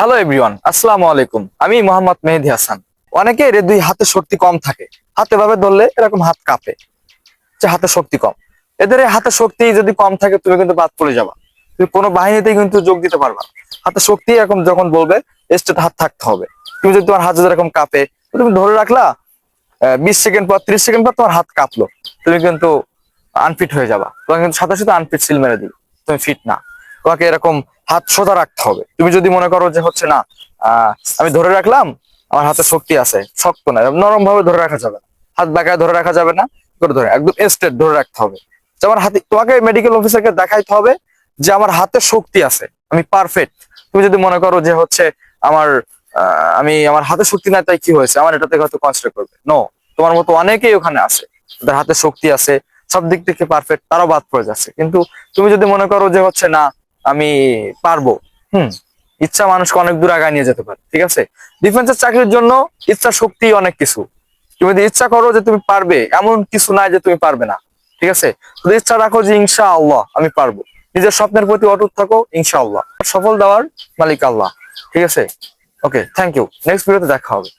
Hello everyone, আসসালামু আলাইকুম। আমি মোহাম্মদ মেহেদী হাসান। অনেকের দুই হাতে শক্তি কম থাকে, হাতে ভাবে ধরলে এরকম হাত কাঁপে, যে হাতে শক্তি কম। এদের এই হাতে শক্তি যদি কম থাকে তুমি কিন্তু বাদ পড়ে যাবা, তুমি কোনো বাহিনীতে কিন্তু যোগ দিতে পারবা না। হাতে শক্তি এরকম যখন বলবে স্ট্রেট হাত থাকতে হবে। তুমি যদি তোমার হাত যদি এরকম কাঁপে, তুমি ধরে রাখলা 20 সেকেন্ড পর 30 সেকেন্ড পর তোমার হাত কাঁপলো, তুমি কিন্তু আনফিট হয়ে যাবা। তোমাকে কিন্তু সাথে সাথে আনফিট সিল মেরে দিবে, তুমি ফিট না। তোমাকে এরকম হাত সোজা রাখতে হবে। তুমি যদি মনে করো যে হচ্ছে না, আহ আমি ধরে রাখলাম, আমার হাতে শক্তি আছে, শক্ত না, নরম ভাবে ধরে রাখা যাবে না, হাত বাঁকায় ধরে রাখা যাবে না, করে ধরে একদম স্ট্রেট ধরে রাখতে হবে। যেমন হাতে তোমাকে মেডিকেল অফিসারকে দেখাইতে হবে যে আমার হাতে শক্তি আছে, আমি পারফেক্ট। তুমি যদি মনে করো যে হচ্ছে আমার আমার হাতে শক্তি নাই, তাই কি হয়েছে, আমার এটা থেকে হয়তো কনসিডার করবে। নো, তোমার মতো অনেকেই ওখানে আছে, তাদের হাতে শক্তি আছে, সব দিক থেকে পারফেক্ট, তারাও বাদ পড়ে যাচ্ছে। কিন্তু তুমি যদি মনে করো যে হচ্ছে না, আমি পারবো, ইচ্ছা মানুষকে অনেক দূর আগায় নিয়ে যেতে পারে। ঠিক আছে, ডিফেন্সের চাকরির জন্য ইচ্ছা শক্তি অনেক কিছু। তুমি যদি ইচ্ছা করো যে তুমি পারবে, এমন কিছু নাই যে তুমি পারবে না। ঠিক আছে, যদি ইচ্ছা রাখো যে ইনশাআল্লাহ আমি পারবো, নিজের স্বপ্নের প্রতি অটুট থাকো, ইনশাআল্লাহ সফল দেওয়ার মালিক আল্লাহ। ঠিক আছে, ওকে, থ্যাংক ইউ। নেক্সট ভিডিওতে দেখা হবে।